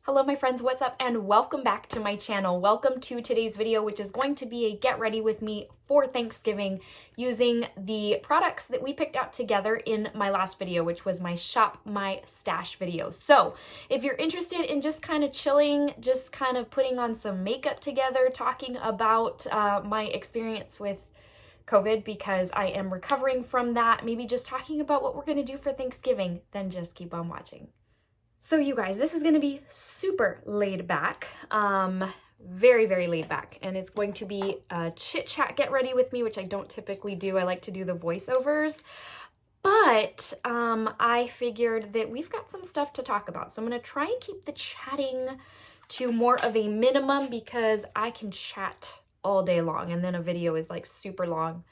Hello my friends, what's up, and welcome back to my channel. Welcome to today's video, which is going to be a get ready with me for Thanksgiving using the products that we picked out together in my last video, which was my shop my stash video. So if you're interested in just kind of chilling, just kind of putting on some makeup together, talking about my experience with COVID, because I am recovering from that, maybe just talking about what we're going to do for Thanksgiving, then just keep on watching. So you guys, this is going to be super laid back, very, very laid back. And it's going to be a chit chat get ready with me, which I don't typically do. I like to do the voiceovers, but I figured that we've got some stuff to talk about. So I'm going to try and keep the chatting to more of a minimum because I can chat all day long and then a video is like super long.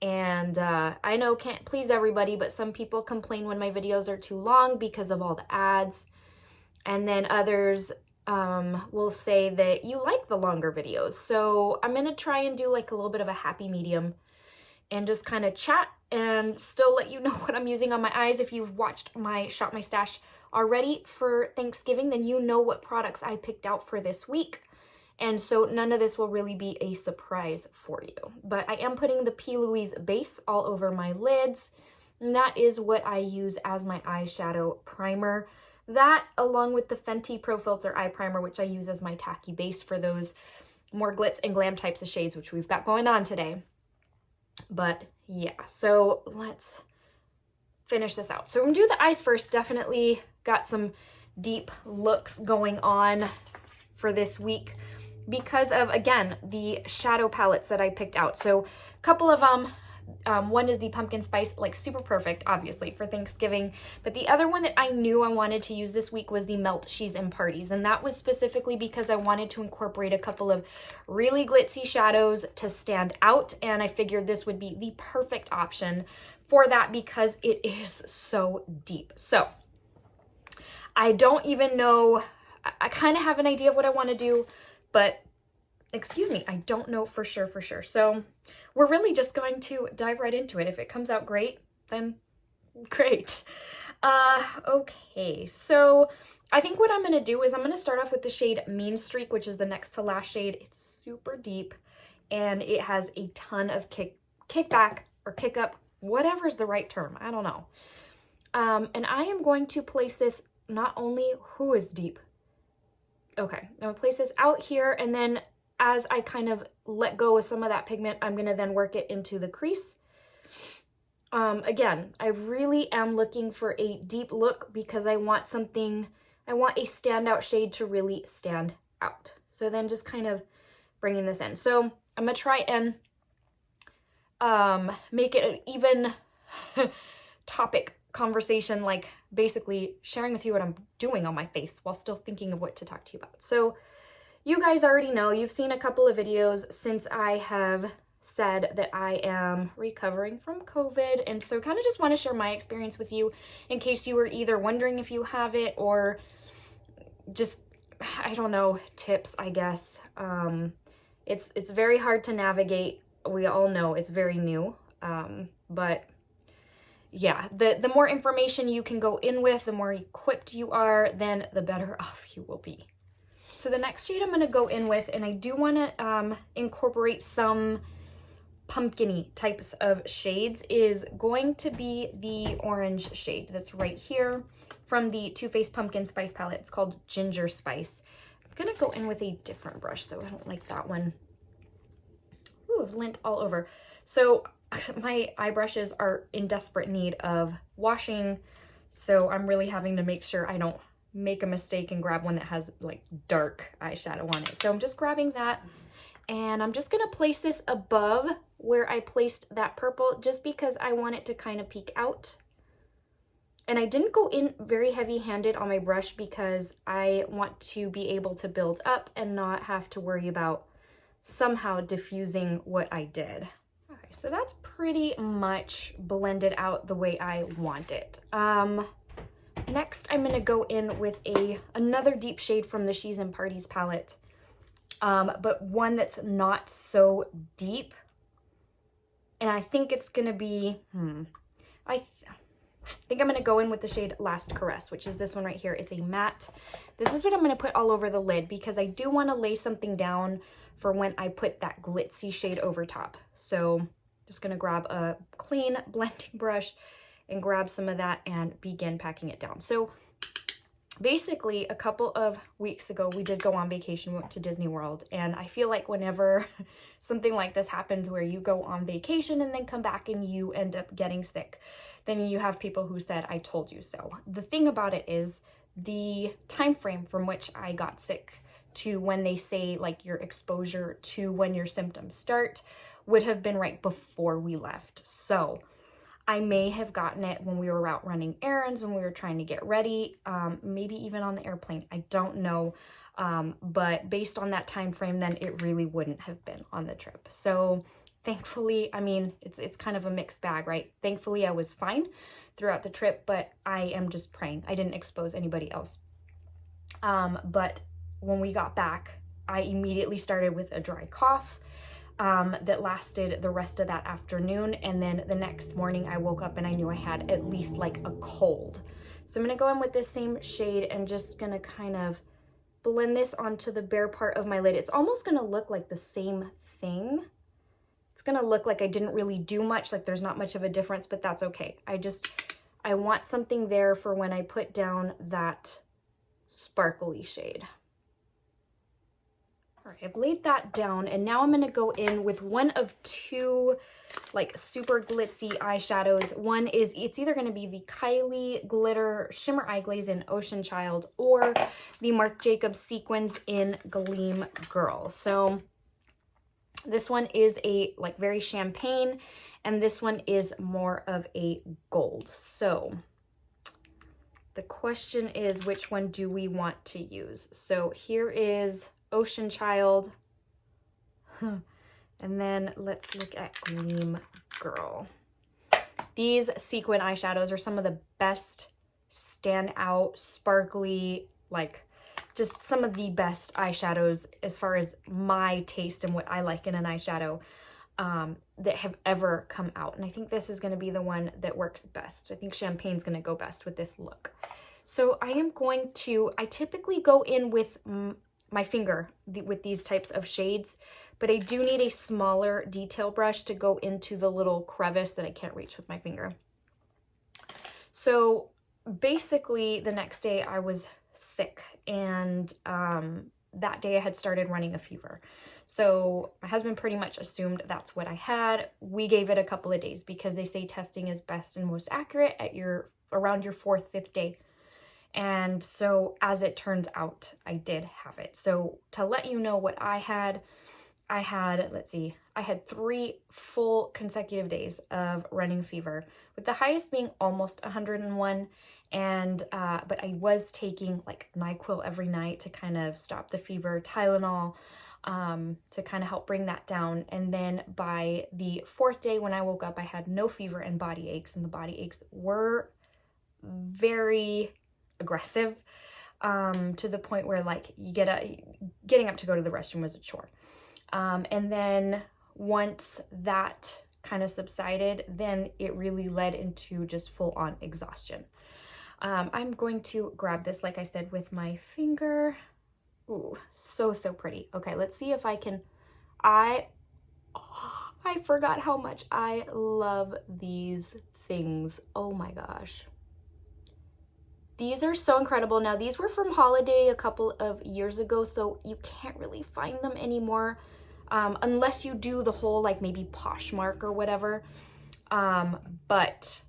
And I know can't please everybody, but some people complain when my videos are too long because of all the ads. And then others will say that you like the longer videos. So I'm going to try and do like a little bit of a happy medium and just kind of chat and still let you know what I'm using on my eyes. If you've watched my Shop My Stash already for Thanksgiving, then you know what products I picked out for this week. And so none of this will really be a surprise for you. But I am putting the P. Louise base all over my lids. And that is what I use as my eyeshadow primer. That, along with the Fenty Pro Filt'r eye primer, which I use as my tacky base for those more glitz and glam types of shades, which we've got going on today. But yeah, so let's finish this out. So I'm gonna do the eyes first. Definitely got some deep looks going on for this week because of, again, the shadow palettes that I picked out. So a couple of them. One is the pumpkin spice, like super perfect, obviously, for Thanksgiving. But the other one that I knew I wanted to use this week was the Melt She's in Parties. And that was specifically because I wanted to incorporate a couple of really glitzy shadows to stand out. And I figured this would be the perfect option for that because it is so deep. So I don't even know, I kind of have an idea of what I want to do, but excuse me, I don't know for sure. So we're really just going to dive right into it. If it comes out great, then great. Okay, so I think what I'm going to do is I'm going to start off with the shade Mean Streak, which is the next to last shade. It's super deep and it has a ton of kickback or kick up, whatever is the right term. I don't know. And I am going to place this not only, who is deep? Okay, I'm going to place this out here, and then as I kind of let go of some of that pigment, I'm going to then work it into the crease. Again, I really am looking for a deep look because I want something, I want a standout shade to really stand out. So then just kind of bringing this in. So I'm going to try and make it an even topic conversation, like basically sharing with you what I'm doing on my face while still thinking of what to talk to you about. So you guys already know, you've seen a couple of videos since I have said that I am recovering from COVID. And so kind of just want to share my experience with you in case you were either wondering if you have it or just, I don't know, tips, I guess. It's very hard to navigate. We all know it's very new. But yeah, the more information you can go in with, the more equipped you are, then the better off you will be. So the next shade I'm going to go in with, and I do want to incorporate some pumpkin-y types of shades, is going to be the orange shade that's right here from the Too Faced Pumpkin Spice palette. It's called Ginger Spice. I'm going to go in with a different brush, so I don't like that one. Ooh, lint all over. So my eye brushes are in desperate need of washing, so I'm really having to make sure I don't make a mistake and grab one that has like dark eyeshadow on it. So I'm just grabbing that and I'm just gonna place this above where I placed that purple just because I want it to kind of peek out. And I didn't go in very heavy-handed on my brush because I want to be able to build up and not have to worry about somehow diffusing what I did. Okay, so that's pretty much blended out the way I want it. Next, I'm going to go in with another deep shade from the She's in Parties palette, but one that's not so deep. And I think it's going to be, think I'm going to go in with the shade Last Caress, which is this one right here. It's a matte. This is what I'm going to put all over the lid because I do want to lay something down for when I put that glitzy shade over top. So just going to grab a clean blending brush and grab some of that and begin packing it down. So basically, a couple of weeks ago, we did go on vacation. We went to Disney World, and I feel like whenever something like this happens where you go on vacation and then come back and you end up getting sick, then you have people who said, I told you so. The thing about it is the time frame from which I got sick to when they say like your exposure to when your symptoms start would have been right before we left. So I may have gotten it when we were out running errands, when we were trying to get ready, maybe even on the airplane. I don't know. But based on that time frame, then it really wouldn't have been on the trip. So thankfully, I mean, it's kind of a mixed bag, right? Thankfully, I was fine throughout the trip, but I am just praying I didn't expose anybody else. But when we got back, I immediately started with a dry cough. That lasted the rest of that afternoon, and then the next morning I woke up and I knew I had at least like a cold. So I'm gonna go in with this same shade and just gonna kind of blend this onto the bare part of my lid. It's almost gonna look like the same thing. It's gonna look like I didn't really do much, like there's not much of a difference, but that's okay. I want something there for when I put down that sparkly shade. All right, I've laid that down, and now I'm going to go in with one of two like super glitzy eyeshadows. One is, it's either going to be the Kylie Glitter Shimmer Eye Glaze in Ocean Child or the Marc Jacobs See-quins in Gleam Girl. So this one is a like very champagne, and this one is more of a gold. So the question is, which one do we want to use? So here is Ocean Child, and then let's look at Gleam Girl. These sequin eyeshadows are some of the best standout, sparkly, like just some of the best eyeshadows as far as my taste and what I like in an eyeshadow that have ever come out. And I think this is going to be the one that works best. I think Champagne's going to go best with this look. So I typically go in with my finger with these types of shades, but I do need a smaller detail brush to go into the little crevice that I can't reach with my finger. So basically the next day I was sick, and that day I had started running a fever. So my husband pretty much assumed that's what I had. We gave it a couple of days because they say testing is best and most accurate at around your 4th, 5th day. And so as it turns out, I did have it. So to let you know what I had, let's see, I had 3 full consecutive days of running fever, with the highest being almost 101. And, but I was taking like NyQuil every night to kind of stop the fever, Tylenol, to kind of help bring that down. And then by the 4th day when I woke up, I had no fever and body aches, and the body aches were very aggressive, to the point where like getting up to go to the restroom was a chore. And then once that kind of subsided, then it really led into just full-on exhaustion. I'm going to grab this, like I said, with my finger. Ooh, so pretty. Okay, let's see if I can. I forgot how much I love these things. Oh my gosh. These are so incredible. Now, these were from Holiday a couple of years ago, so you can't really find them anymore, unless you do the whole, like, maybe Poshmark or whatever. But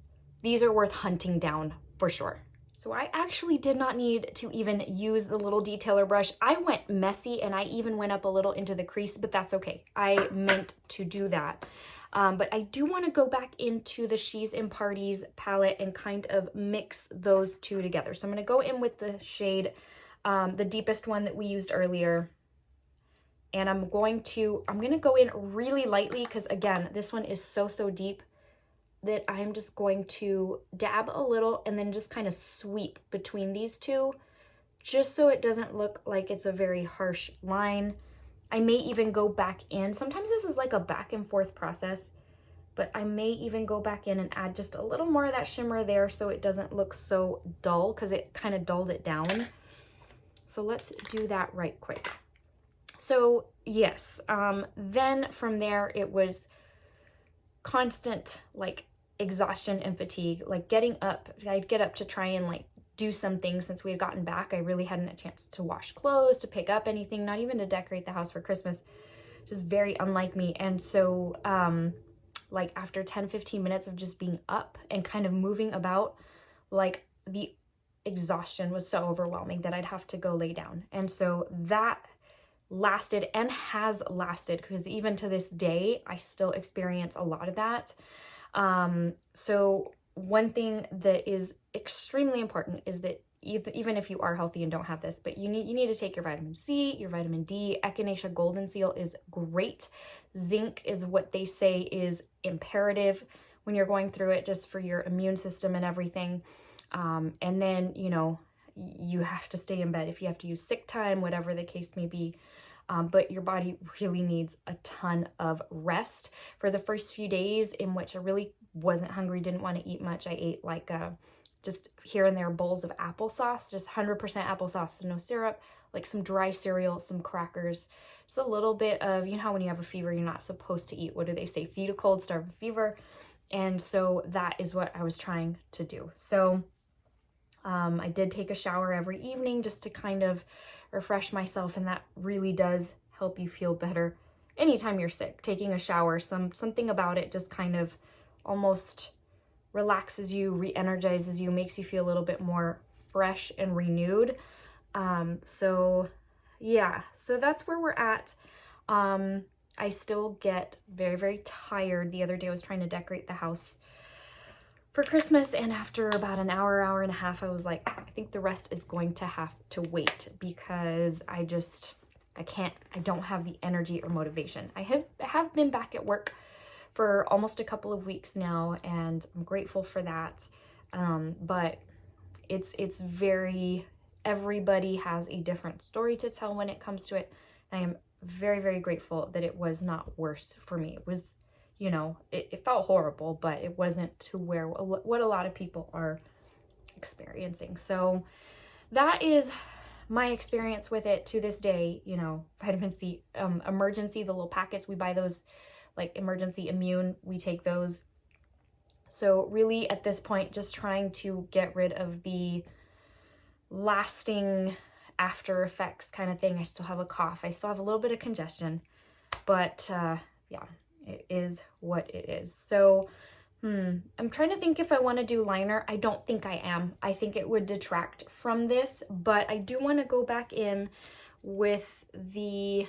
these are worth hunting down for sure. So I actually did not need to even use the little detailer brush. I went messy, and I even went up a little into the crease, but that's okay. I meant to do that. But I do want to go back into the She's in Parties palette and kind of mix those two together. So I'm going to go in with the shade, the deepest one that we used earlier. And I'm going to go in really lightly because, again, this one is so deep that I'm just going to dab a little and then just kind of sweep between these two, just so it doesn't look like it's a very harsh line. I may even go back in. Sometimes this is like a back and forth process. but I may even go back in and add just a little more of that shimmer there so it doesn't look so dull, because it kind of dulled it down. So let's do that right quick. So yes, then from there it was constant like exhaustion and fatigue, like getting up. I'd get up to try and like do something since we had gotten back. I really hadn't a chance to wash clothes, to pick up anything, not even to decorate the house for Christmas. Just very unlike me. And so like after 10-15 minutes of just being up and kind of moving about, like the exhaustion was so overwhelming that I'd have to go lay down. And so that lasted and has lasted, because even to this day I still experience a lot of that. So one thing that is extremely important is that even if you are healthy and don't have this, but you need to take your vitamin C, your vitamin D. Echinacea golden seal is great. Zinc is what they say is imperative when you're going through it, just for your immune system and everything. And then, you know, you have to stay in bed if you have to use sick time, whatever the case may be. But your body really needs a ton of rest. For the first few days in which I really wasn't hungry, didn't want to eat much, I ate like just here and there bowls of applesauce, just 100% applesauce, no syrup, like some dry cereal, some crackers, just a little bit of, you know how when you have a fever, you're not supposed to eat. What do they say? Feed a cold, starve a fever. And so that is what I was trying to do. So I did take a shower every evening just to kind of refresh myself, and that really does help you feel better anytime you're sick. Taking a shower, something about it just kind of almost relaxes you, re-energizes you, makes you feel a little bit more fresh and renewed. So yeah, so that's where we're at. I still get very, very tired. The other day I was trying to decorate the house for Christmas, and after about an hour and a half, I was like, I think the rest is going to have to wait, because I don't have the energy or motivation. I have been back at work for almost a couple of weeks now, and I'm grateful for that. But it's very, everybody has a different story to tell when it comes to it. I am very, very grateful that it was not worse for me. It was, you know, it felt horrible, but it wasn't to where what a lot of people are experiencing. So that is my experience with it to this day. You know, vitamin C, emergency, the little packets, we buy those, like emergency immune, we take those. So really at this point, just trying to get rid of the lasting after effects kind of thing. I still have a cough. I still have a little bit of congestion, but yeah, it is what it is. So I'm trying to think if I want to do liner. I don't think I am. I think it would detract from this, but I do want to go back in with the,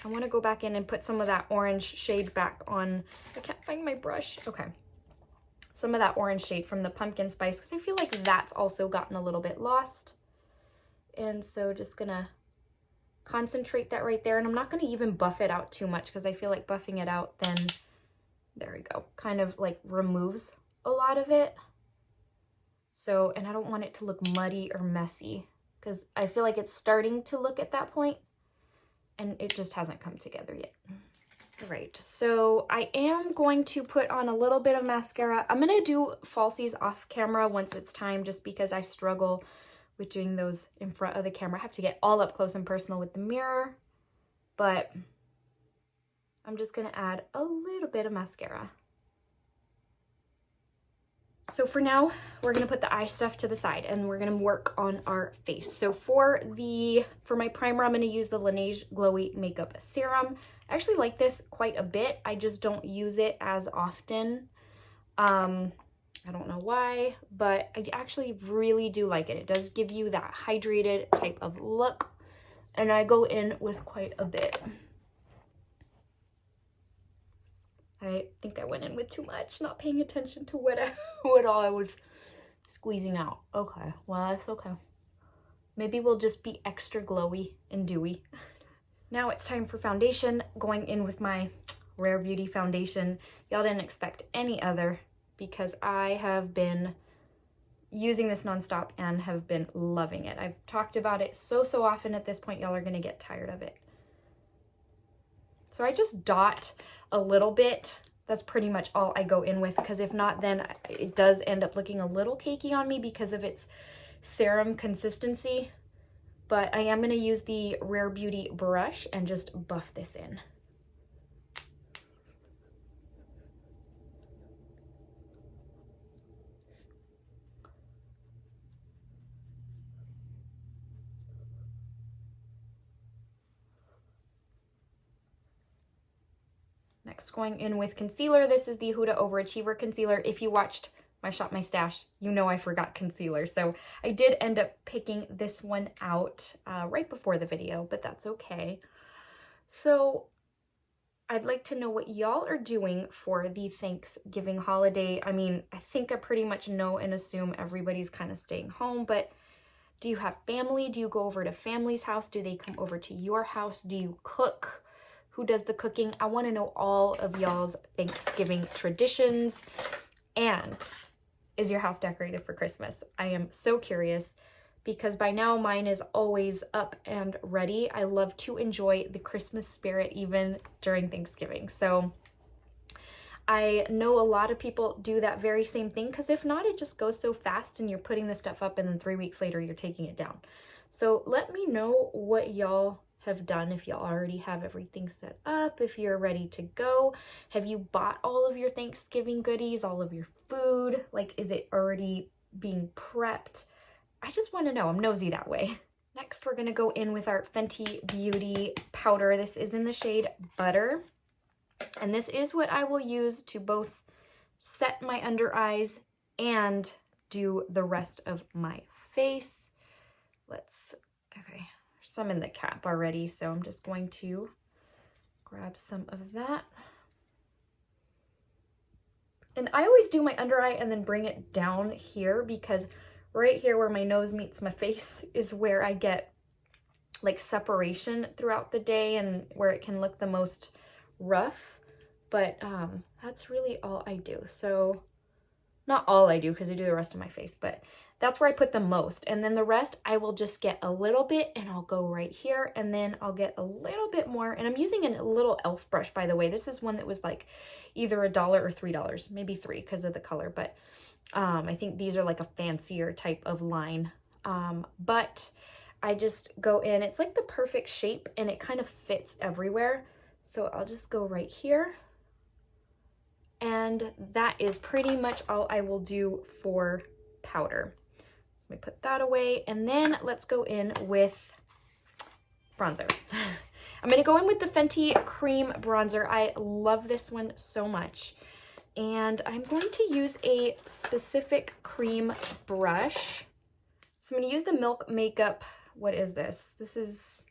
I want to go back in and put some of that orange shade back on. I can't find my brush. Okay. Some of that orange shade from the pumpkin spice, because I feel like that's also gotten a little bit lost. And so just gonna concentrate that right there. And I'm not gonna even buff it out too much, because I feel like buffing it out, then there we go, kind of like removes a lot of it. So, and I don't want it to look muddy or messy, because I feel like it's starting to look at that point and it just hasn't come together yet. All right, so I am going to put on a little bit of mascara. I'm gonna do falsies off camera once it's time, just because I struggle with doing those in front of the camera. I have to get all up close and personal with the mirror, but I'm just gonna add a little bit of mascara. So for now, we're gonna put the eye stuff to the side and we're gonna work on our face. So for my primer, I'm gonna use the Laneige Glowy Makeup Serum. I actually like this quite a bit. I just don't use it as often. I don't know why, but I actually really do like it. It does give you that hydrated type of look, and I go in with quite a bit. I think I went in with too much, not paying attention to what all I was squeezing out. Okay, well, that's okay. Maybe we'll just be extra glowy and dewy. Now it's time for foundation. Going in with my Rare Beauty foundation. Y'all didn't expect any other, because I have been using this nonstop and have been loving it. I've talked about it so often at this point, y'all are gonna get tired of it. So I just dot a little bit. that's pretty much all I go in with, because if not, then it does end up looking a little cakey on me because of its serum consistency. But I am going to use the Rare Beauty brush and just buff this in. Next, going in with concealer. This is the Huda Overachiever Concealer. If you watched my Shop My Stash, you know I forgot concealer. So I did end up picking this one out right before the video, but that's okay. So I'd like to know what y'all are doing for the Thanksgiving holiday. I mean, I think I pretty much know and assume everybody's kind of staying home, but do you have family? Do you go over to family's house? Do they come over to your house? Do you cook? Who does the cooking? I want to know all of y'all's Thanksgiving traditions. And is your house decorated for Christmas? I am so curious because by now mine is always up and ready. I love to enjoy the Christmas spirit even during Thanksgiving. So I know a lot of people do that very same thing, because if not, it just goes so fast and you're putting the stuff up and then 3 weeks later you're taking it down. So let me know what y'all have done, if you already have everything set up, if you're ready to go. Have you bought all of your Thanksgiving goodies, all of your food? Like, is it already being prepped? I just want to know. I'm nosy that way. Next, we're going to go in with our Fenty Beauty powder. This is in the shade Butter. And this is what I will use to both set my under eyes and do the rest of my face. Okay. Some in the cap already, so I'm just going to grab some of that. And I always do my under eye and then bring it down here, because right here where my nose meets my face is where I get like separation throughout the day and where it can look the most rough. But that's really all I do. So not all I do, because I do the rest of my face, but that's where I put the most. And then the rest, I will just get a little bit and I'll go right here, and then I'll get a little bit more. And I'm using a little e.l.f. brush, by the way. This is one that was like either $1 or $3, maybe $3 because of the color. But I think these are like a fancier type of line. But I just go in. It's like the perfect shape and it kind of fits everywhere. So I'll just go right here. And that is pretty much all I will do for powder. Let me put that away, and then let's go in with bronzer. I'm going to go in with the Fenty Creme bronzer. I love this one so much. And I'm going to use a specific cream brush. So I'm going to use the Milk Makeup, what is this? This is,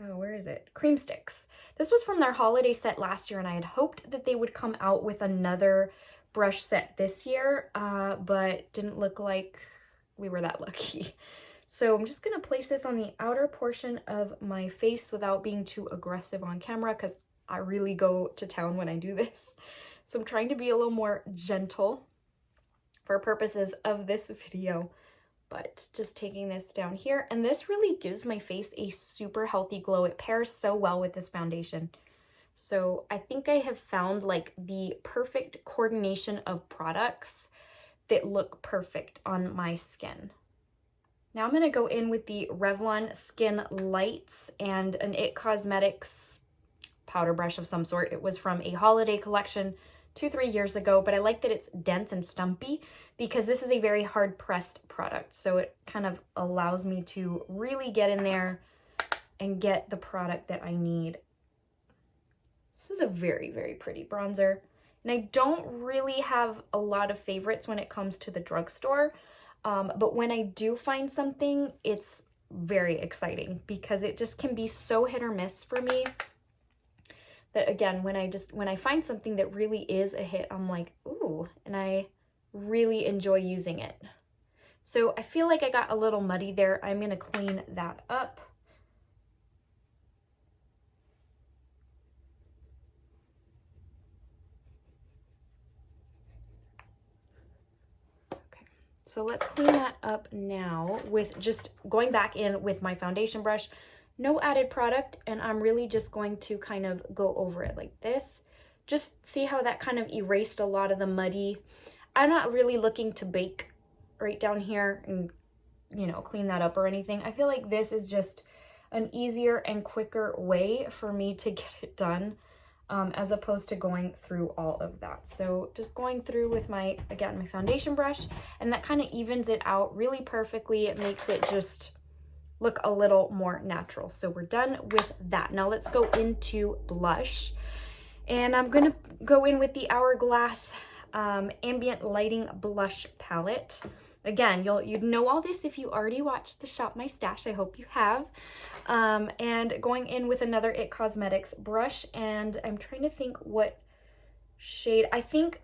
oh, where is it? Cream Sticks. This was from their holiday set last year, and I had hoped that they would come out with another brush set this year, but didn't look like we were that lucky. So I'm just gonna place this on the outer portion of my face without being too aggressive on camera, because I really go to town when I do this. So I'm trying to be a little more gentle for purposes of this video, but just taking this down here. And this really gives my face a super healthy glow. It pairs so well with this foundation. So I think I have found like the perfect coordination of products that look perfect on my skin. Now I'm gonna go in with the Revlon Skin Lights and an IT Cosmetics powder brush of some sort. It was from a holiday collection 2-3 years ago, but I like that it's dense and stumpy because this is a very hard pressed product. So it kind of allows me to really get in there and get the product that I need. This is a very, very pretty bronzer. And I don't really have a lot of favorites when it comes to the drugstore. But when I do find something, it's very exciting because it just can be so hit or miss for me. That again, when I find something that really is a hit, I'm like, ooh, and I really enjoy using it. So I feel like I got a little muddy there. I'm gonna clean that up. Okay, so let's clean that up now with just going back in with my foundation brush. No added product, and I'm really just going to kind of go over it like this just see how that kind of erased a lot of the muddy. I'm not really looking to bake right down here and, you know, clean that up or anything. I feel like this is just an easier and quicker way for me to get it done, as opposed to going through all of that. So just going through with my, again, my foundation brush, and that kind of evens it out really perfectly. It makes it just look a little more natural. So we're done with that. Now let's go into blush. And I'm gonna go in with the Hourglass Ambient Lighting Blush Palette. Again, you'd know all this if you already watched the Shop My Stash. I hope you have. And going in with another IT Cosmetics brush, and I'm trying to think what shade. I think,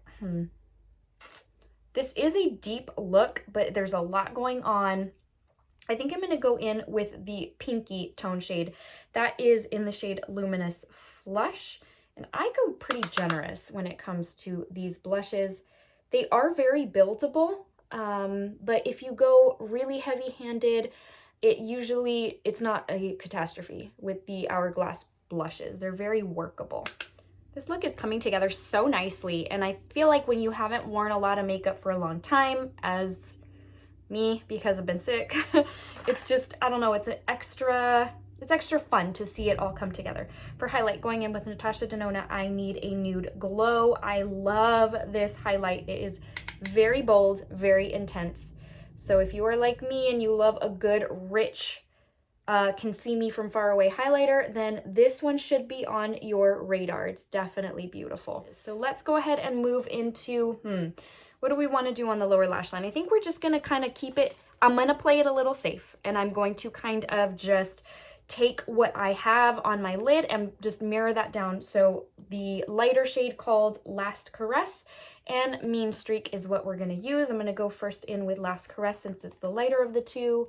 this is a deep look, but there's a lot going on. I think I'm going to go in with the pinky tone shade. That is in the shade Luminous Flush. And I go pretty generous when it comes to these blushes. They are very buildable, but if you go really heavy-handed, it's not a catastrophe with the Hourglass blushes. They're very workable. This look is coming together so nicely, and I feel like when you haven't worn a lot of makeup for a long time, as me, because I've been sick, it's just, I don't know, it's extra fun to see it all come together. For highlight, going in with Natasha Denona, I need a Nude Glow. I love this highlight. It is very bold, very intense. So if you are like me and you love a good, rich, can see me from far away highlighter, then this one should be on your radar. It's definitely beautiful. So let's go ahead and move into, what do we want to do on the lower lash line? I think we're just going to kind of keep it, I'm going to play it a little safe, and I'm going to kind of just take what I have on my lid and just mirror that down. So the lighter shade called Last Caress and Mean Streak is what we're going to use. I'm going to go first in with Last Caress since it's the lighter of the two,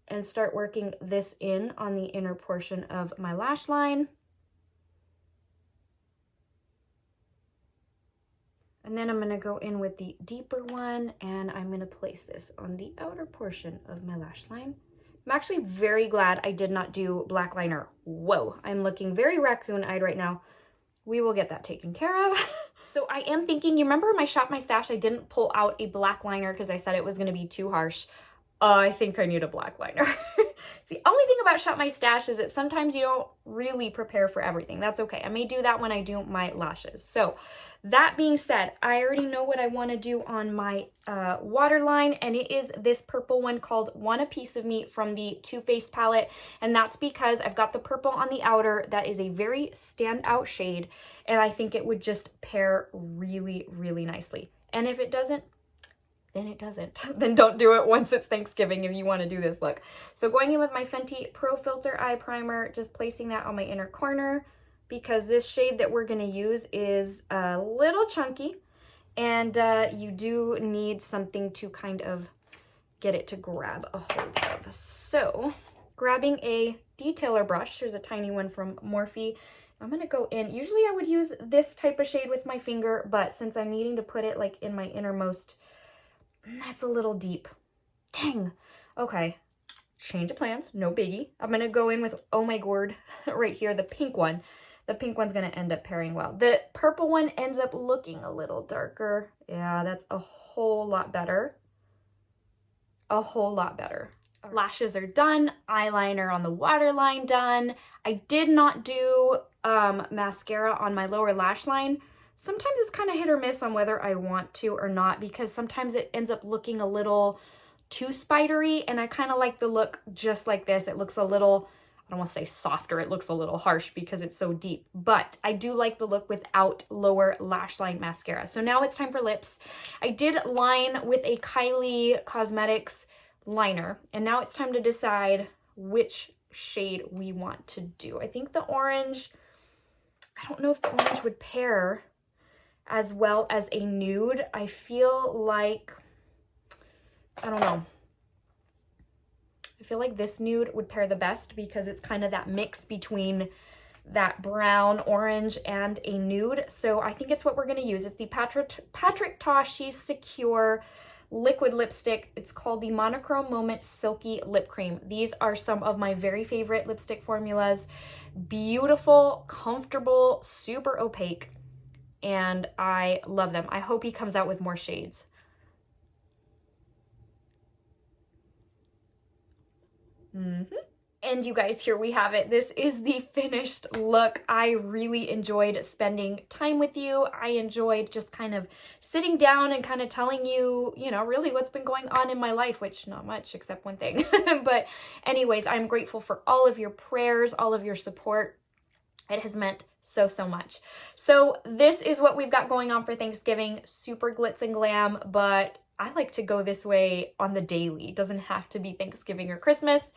and start working this in on the inner portion of my lash line. And then I'm going to go in with the deeper one, and I'm going to place this on the outer portion of my lash line. I'm actually very glad I did not do black liner. Whoa, I'm looking very raccoon-eyed right now. We will get that taken care of. So I am thinking, you remember my Shop My Stash, I didn't pull out a black liner because I said it was going to be too harsh. I think I need a black liner. See, only thing about Shop My Stash is that sometimes you don't really prepare for everything. That's okay. I may do that when I do my lashes. So that being said, I already know what I want to do on my waterline, and it is this purple one called Want a Piece of Me from the Too Faced palette. And that's because I've got the purple on the outer. That is a very standout shade, and I think it would just pair really, really nicely. And if it doesn't, then it doesn't. Then don't do it once it's Thanksgiving if you want to do this look. So going in with my Fenty Pro Filt'r Eye Primer, just placing that on my inner corner, because this shade that we're going to use is a little chunky, and you do need something to kind of get it to grab a hold of. So grabbing a detailer brush, there's a tiny one from Morphe, I'm going to go in. Usually I would use this type of shade with my finger, but since I'm needing to put it like in my innermost, that's a little deep. Dang. Okay. Change of plans. No biggie. I'm going to go in with Oh My Gourd right here, the pink one. The pink one's going to end up pairing well. The purple one ends up looking a little darker. Yeah, that's a whole lot better. A whole lot better. Lashes are done. Eyeliner on the waterline done. I did not do mascara on my lower lash line. Sometimes it's kind of hit or miss on whether I want to or not, because sometimes it ends up looking a little too spidery, and I kind of like the look just like this. It looks a little, I don't want to say softer, it looks a little harsh because it's so deep, but I do like the look without lower lash line mascara. So now it's time for lips. I did line with a Kylie Cosmetics liner, and now it's time to decide which shade we want to do. I think the orange, I don't know if the orange would pair as well as a nude. I feel like, I don't know. I feel like this nude would pair the best because it's kind of that mix between that brown, orange, and a nude. So I think it's what we're going to use. It's the Patrick Tashi Secure liquid lipstick. It's called the Monochrome Moment Silky Lip Cream. These are some of my very favorite lipstick formulas. Beautiful, comfortable, super opaque. and I love them. I hope he comes out with more shades. And you guys, here we have it. This is the finished look. I really enjoyed spending time with you. I enjoyed just kind of sitting down and kind of telling you, you know, really what's been going on in my life, which not much except one thing. But anyways, I'm grateful for all of your prayers, all of your support. It has meant so, so much. So this is what we've got going on for Thanksgiving. Super glitz and glam, but I like to go this way on the daily. It doesn't have to be Thanksgiving or Christmas,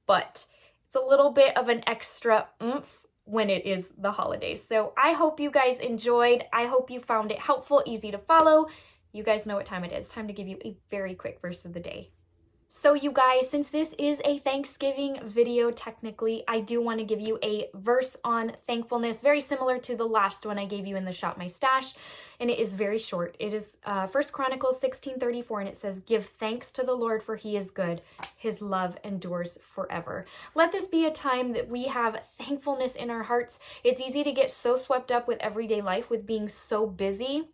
but it's a little bit of an extra oomph when it is the holidays. So I hope you guys enjoyed. I hope you found it helpful, easy to follow. You guys know what time it is. Time to give you a very quick verse of the day. So you guys, since this is a Thanksgiving video, technically, I do want to give you a verse on thankfulness, very similar to the last one I gave you in the Shop My Stash, and it is very short. It is 1 Chronicles 16:34, and it says, "Give thanks to the Lord, for he is good. His love endures forever." Let this be a time that we have thankfulness in our hearts. It's easy to get so swept up with everyday life, with being so busy,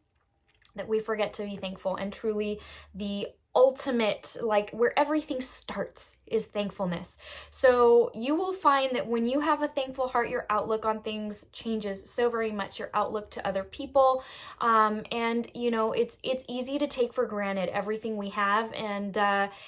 that we forget to be thankful. And truly, the ultimate, like where everything starts, is thankfulness. So you will find that when you have a thankful heart, your outlook on things changes so very much, your outlook to other people. And you know, it's easy to take for granted everything we have, and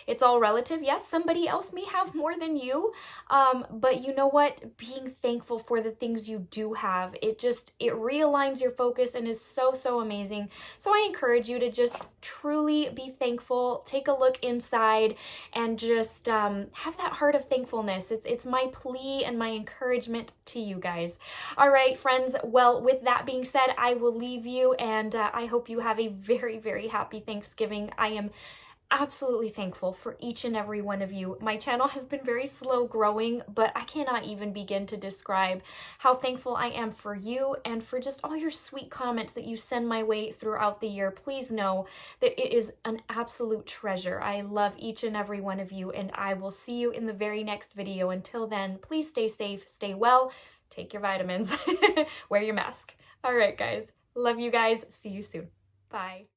it's all relative. Yes, somebody else may have more than you, but you know what? Being thankful for the things you do have, it realigns your focus and is so, so amazing. So I encourage you to just truly be thankful. Take a look inside and just have that heart of thankfulness. It's my plea and my encouragement to you guys. All right, friends. Well, with that being said, I will leave you, and I hope you have a very, very happy Thanksgiving. I am absolutely thankful for each and every one of you. My channel has been very slow growing, but I cannot even begin to describe how thankful I am for you and for just all your sweet comments that you send my way throughout the year. Please know that it is an absolute treasure. I love each and every one of you, and I will see you in the very next video. Until then, please stay safe, stay well, take your vitamins, wear your mask. All right, guys. Love you guys. See you soon. Bye.